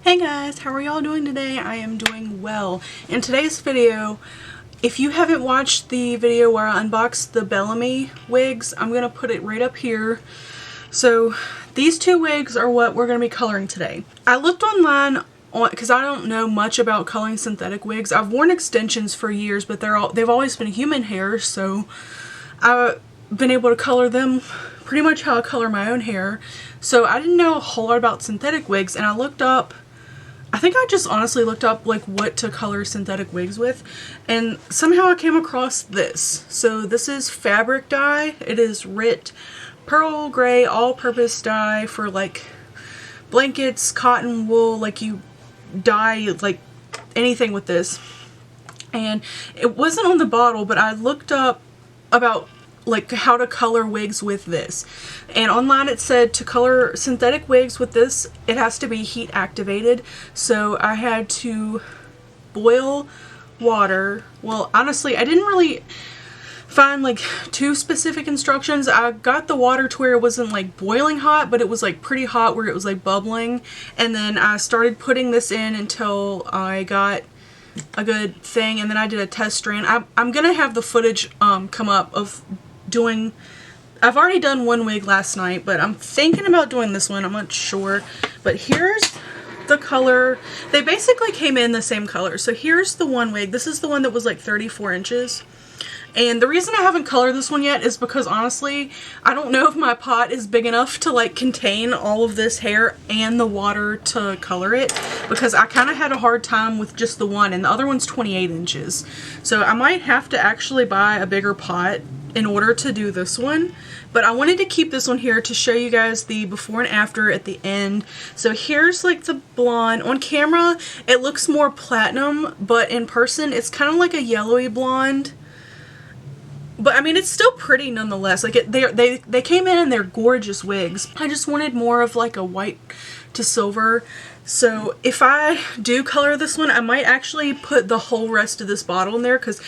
Hey guys, how are y'all doing today? I am doing well. In today's video, if you haven't watched the video where I unboxed the Bellami wigs, I'm going to put it right up here. So these two wigs are what we're going to be coloring today. I looked online because I don't know much about coloring synthetic wigs. I've worn extensions for years, but they've always been human hair, so I've been able to color them pretty much how I color my own hair. So I didn't know a whole lot about synthetic wigs, and I think I just honestly looked up like what to color synthetic wigs with, and somehow I came across this. So this is Fabric Dye. It is Rit Pearl Gray all-purpose dye for like blankets, cotton, wool, like you dye like anything with this. And it wasn't on the bottle, but I looked up about like how to color wigs with this, and online it said to color synthetic wigs with this it has to be heat activated. So I had to boil water. Well, honestly, I didn't really find like too specific instructions. I got the water to where it wasn't like boiling hot, but it was like pretty hot where it was like bubbling, and then I started putting this in until I got a good thing, and then I did a test strand. I'm gonna have the footage come up of doing, I've already done one wig last night, but I'm thinking about doing this one. I'm not sure, but here's the color. They basically came in the same color. So here's the one wig. This is the one that was like 34 inches. And the reason I haven't colored this one yet is because honestly, I don't know if my pot is big enough to like contain all of this hair and the water to color it, because I kind of had a hard time with just the one, and the other one's 28 inches. So I might have to actually buy a bigger pot in order to do this one. But I wanted to keep this one here to show you guys the before and after at the end. So here's like the blonde. On camera, it looks more platinum, but in person, it's kind of like a yellowy blonde. But I mean, it's still pretty nonetheless. Like they came in and they're gorgeous wigs. I just wanted more of like a white to silver. So if I do color this one, I might actually put the whole rest of this bottle in there, because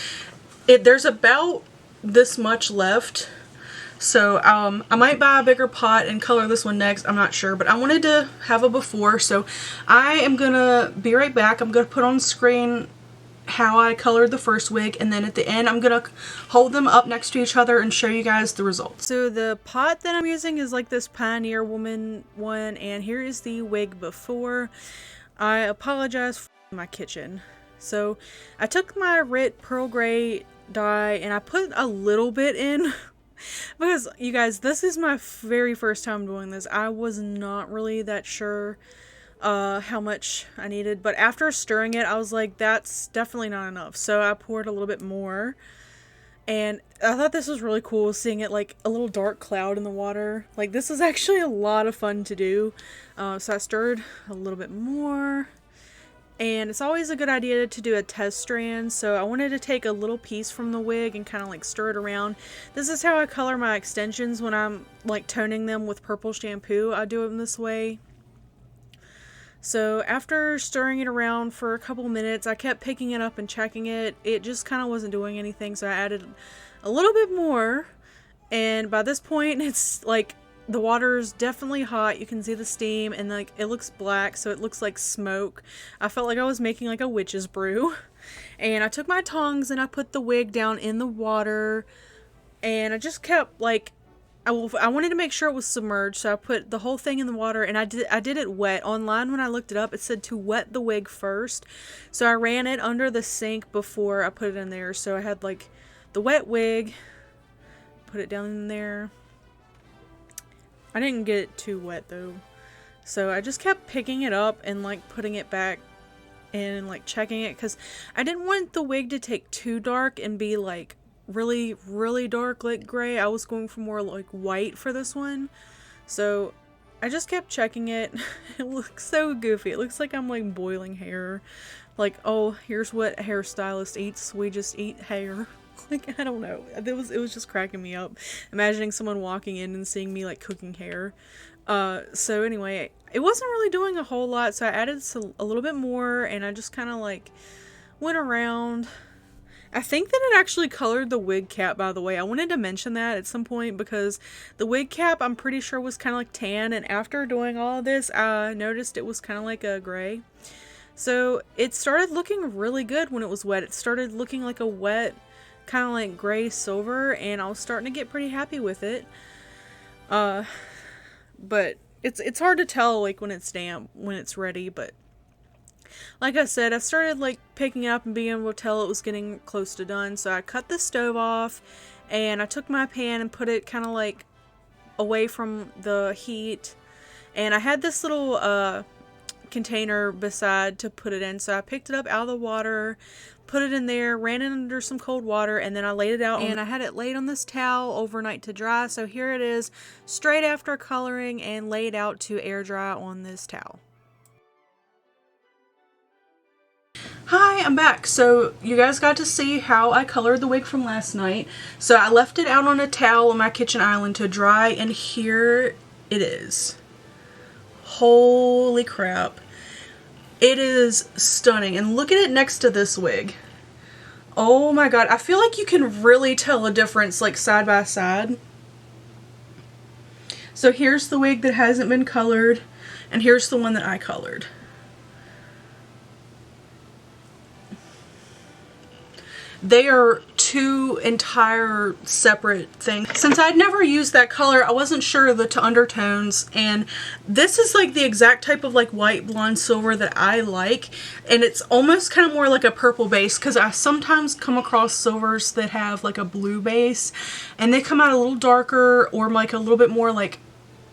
there's about this much left. So I might buy a bigger pot and color this one next. I'm not sure, but I wanted to have a before. So I am gonna be right back. I'm gonna put on screen how I colored the first wig, and then at the end I'm gonna hold them up next to each other and show you guys the results. So the pot that I'm using is like this Pioneer Woman one, and here is the wig before. I apologize for my kitchen. So I took my Rit Pearl Gray dye and I put a little bit in because you guys, this is my very first time doing this. I was not really that sure how much I needed, but after stirring it I was like, that's definitely not enough, so I poured a little bit more. And I thought this was really cool, seeing it like a little dark cloud in the water. Like, this is actually a lot of fun to do. So I stirred a little bit more, and it's always a good idea to do a test strand. So I wanted to take a little piece from the wig and kind of like stir it around. This is how I color my extensions when I'm like toning them with purple shampoo. I do them this way. So after stirring it around for a couple minutes, I kept picking it up and checking it. It just kind of wasn't doing anything, so I added a little bit more. And by this point, it's like the water's definitely hot. You can see the steam, and like it looks black, so it looks like smoke. I felt like I was making like a witch's brew. And I took my tongs and I put the wig down in the water, and I just kept like, I wanted to make sure it was submerged, so I put the whole thing in the water, and I did it wet. Online, when I looked it up, it said to wet the wig first. So I ran it under the sink before I put it in there. So I had like the wet wig, put it down in there. I didn't get it too wet though. So I just kept picking it up and like putting it back in and like checking it, because I didn't want the wig to take too dark and be like really dark like gray. I was going for more like white for this one. So I just kept checking it. It looks so goofy. It looks like I'm like boiling hair. Like, oh, here's what a hairstylist eats. We just eat hair. Like, I don't know. It was just cracking me up, imagining someone walking in and seeing me like cooking hair. So anyway, it wasn't really doing a whole lot, so I added a little bit more, and I just kind of like went around. I think that it actually colored the wig cap, by the way. I wanted to mention that at some point because the wig cap, I'm pretty sure, was kind of like tan, and after doing all of this, I noticed it was kind of like a gray. So it started looking really good when it was wet. It started looking like a wet, kind of like gray silver, and I was starting to get pretty happy with it. But it's hard to tell like when it's damp, when it's ready, but like I said, I started like picking it up and being able to tell it was getting close to done. So I cut the stove off and I took my pan and put it kind of like away from the heat. And I had this little container beside to put it in. So I picked it up out of the water, put it in there, ran it under some cold water, and then I laid it out. And I had it laid on this towel overnight to dry. So here it is, straight after coloring and laid out to air dry on this towel. Hi, I'm back. So you guys got to see how I colored the wig from last night. So I left it out on a towel on my kitchen island to dry, and here it is. Holy crap. It is stunning. And look at it next to this wig. Oh my god. I feel like you can really tell a difference like side by side. So here's the wig that hasn't been colored, and here's the one that I colored. They are two entire separate things. Since I'd never used that color, I wasn't sure of the undertones, and this is like the exact type of like white, blonde, silver that I like, and it's almost kind of more like a purple base, because I sometimes come across silvers that have like a blue base, and they come out a little darker or like a little bit more like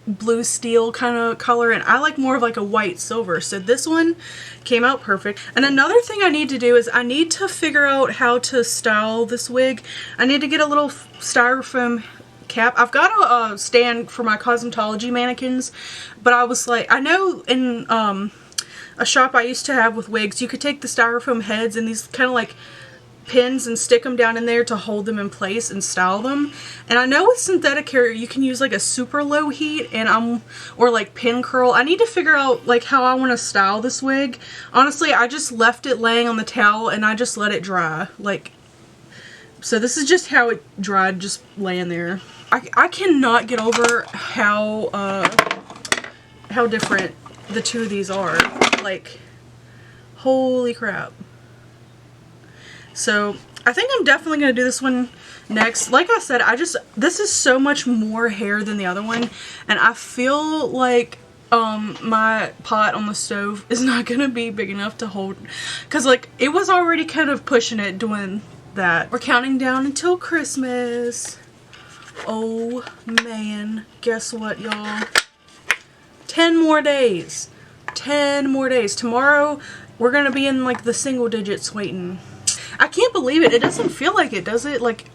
blue steel kind of color, and I like more of like a white silver. So this one came out perfect. And another thing I need to do is I need to figure out how to style this wig. I need to get a little styrofoam cap. I've got a stand for my cosmetology mannequins, but I was like, I know in a shop I used to have with wigs, you could take the styrofoam heads and these kind of like pins and stick them down in there to hold them in place and style them. And I know with synthetic hair you can use like a super low heat or like pin curl. I need to figure out like how I want to style this wig. Honestly, I just left it laying on the towel and I just let it dry. Like, so this is just how it dried, just laying there. I cannot get over how different the two of these are. Like, holy crap. So I think I'm definitely going to do this one next. Like I said, this is so much more hair than the other one, and I feel like my pot on the stove is not going to be big enough to hold, because like it was already kind of pushing it doing that. We're counting down until Christmas. Oh man, guess what, y'all? 10 more days. 10 more days. Tomorrow we're going to be in like the single digits waiting. I can't believe it. It doesn't feel like it, does it? Like,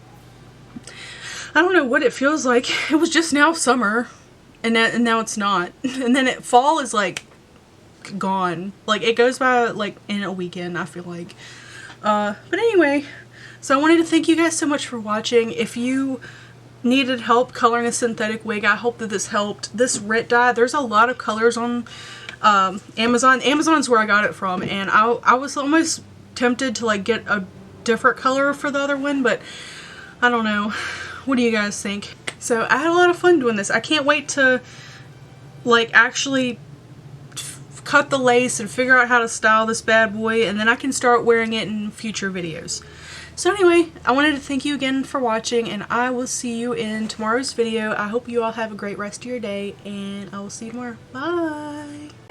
I don't know what it feels like. It was just now summer, and now it's not. And then fall is like gone. Like, it goes by like in a weekend, I feel like. But anyway, so I wanted to thank you guys so much for watching. If you needed help coloring a synthetic wig, I hope that this helped. This Rit dye, there's a lot of colors on Amazon. Amazon's where I got it from, and I was almost tempted to like get a different color for the other one, but I don't know. What do you guys think? So I had a lot of fun doing this. I can't wait to like actually cut the lace and figure out how to style this bad boy, and then I can start wearing it in future videos. So anyway, I wanted to thank you again for watching, and I will see you in tomorrow's video. I hope you all have a great rest of your day, and I will see you tomorrow. Bye!